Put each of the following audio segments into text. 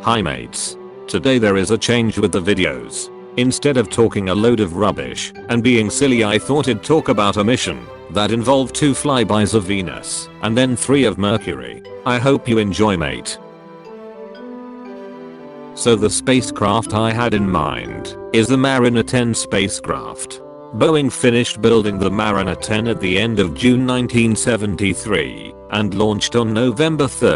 Hi mates. Today there is a change with the videos. Instead of talking a load of rubbish and being silly, I thought I'd talk about a mission that involved 2 flybys of Venus and then 3 of Mercury. I hope you enjoy, mate. So the spacecraft I had in mind is the Mariner 10 spacecraft. Boeing finished building the Mariner 10 at the end of June 1973 and launched on November 3,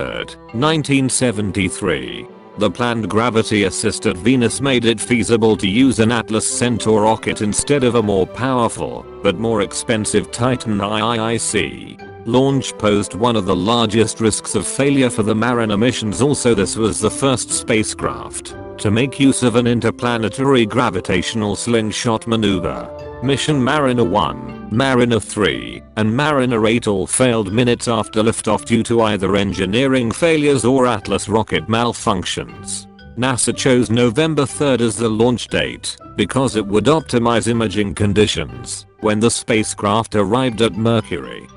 1973. The planned gravity-assisted Venus made it feasible to use an Atlas Centaur rocket instead of a more powerful but more expensive Titan IIIC. Launch posed one of the largest risks of failure for the Mariner missions. Also, this was the first spacecraft to make use of an interplanetary gravitational slingshot maneuver. Mission Mariner 1, Mariner 3, and Mariner 8 all failed minutes after liftoff due to either engineering failures or Atlas rocket malfunctions. NASA chose November 3 as the launch date because it would optimize imaging conditions when the spacecraft arrived at Mercury.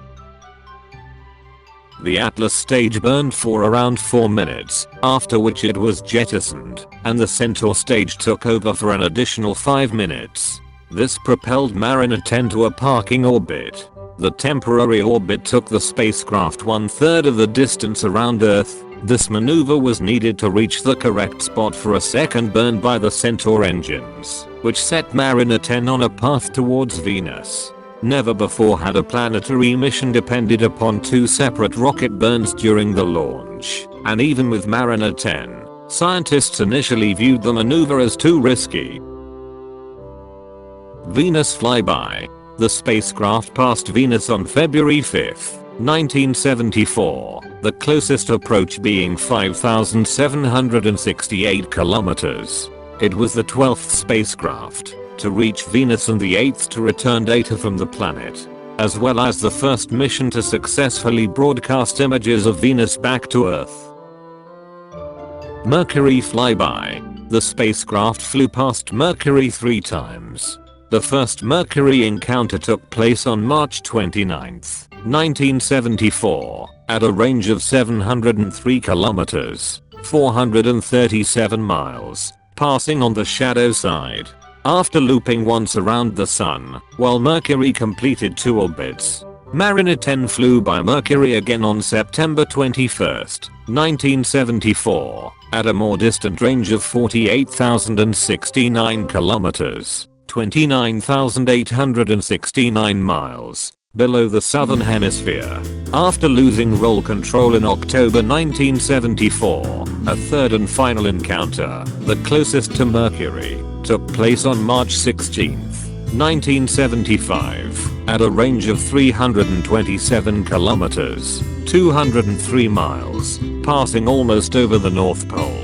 The Atlas stage burned for around 4 minutes, after which it was jettisoned, and the Centaur stage took over for an additional 5 minutes. This propelled Mariner 10 to a parking orbit. The temporary orbit took the spacecraft 1/3 of the distance around Earth. This maneuver was needed to reach the correct spot for a second burn by the Centaur engines, which set Mariner 10 on a path towards Venus. Never before had a planetary mission depended upon 2 separate rocket burns during the launch, and even with Mariner 10, scientists initially viewed the maneuver as too risky. Venus flyby. The spacecraft passed Venus on February 5, 1974, the closest approach being 5,768 kilometers. It was the 12th spacecraft to reach Venus and the 8th to return data from the planet, as well as the first mission to successfully broadcast images of Venus back to Earth. Mercury flyby. The spacecraft flew past Mercury 3 times. The first Mercury encounter took place on March 29, 1974, at a range of 703 kilometers, 437 miles, passing on the shadow side. After looping once around the Sun, while Mercury completed 2 orbits, Mariner 10 flew by Mercury again on September 21, 1974, at a more distant range of 48,069 kilometers. 29,869 miles, below the southern hemisphere. After losing roll control in October 1974, a third and final encounter, the closest to Mercury, took place on March 16, 1975, at a range of 327 kilometers, 203 miles, passing almost over the North Pole.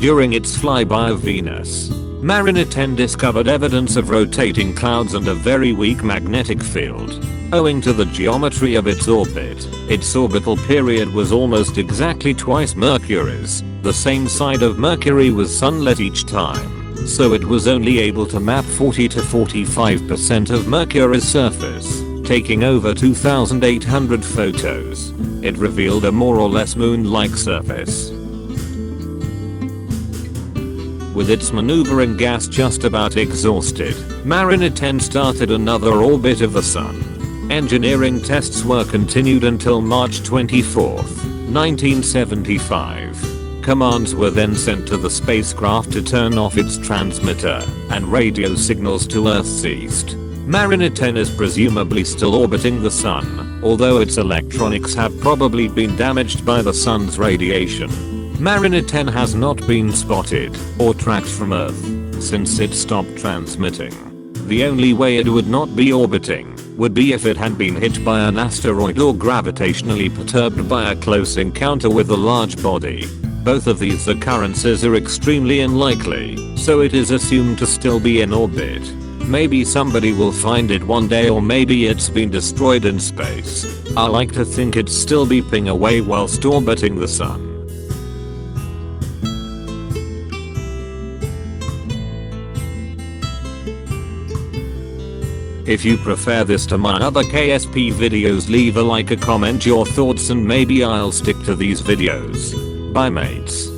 During its flyby of Venus, Mariner 10 discovered evidence of rotating clouds and a very weak magnetic field. Owing to the geometry of its orbit, its orbital period was almost exactly twice Mercury's. The same side of Mercury was sunlit each time, so it was only able to map 40 to 45% of Mercury's surface, taking over 2,800 photos. It revealed a more or less moon-like surface. With its maneuvering gas just about exhausted, Mariner 10 started another orbit of the Sun. Engineering tests were continued until March 24, 1975. Commands were then sent to the spacecraft to turn off its transmitter, and radio signals to Earth ceased. Mariner 10 is presumably still orbiting the Sun, although its electronics have probably been damaged by the Sun's radiation. Mariner 10 has not been spotted or tracked from Earth since it stopped transmitting. The only way it would not be orbiting would be if it had been hit by an asteroid or gravitationally perturbed by a close encounter with a large body. Both of these occurrences are extremely unlikely, so it is assumed to still be in orbit. Maybe somebody will find it one day, or maybe it's been destroyed in space. I like to think it's still beeping away whilst orbiting the Sun. If you prefer this to my other KSP videos, leave a like, a comment, your thoughts, and maybe I'll stick to these videos. Bye mates.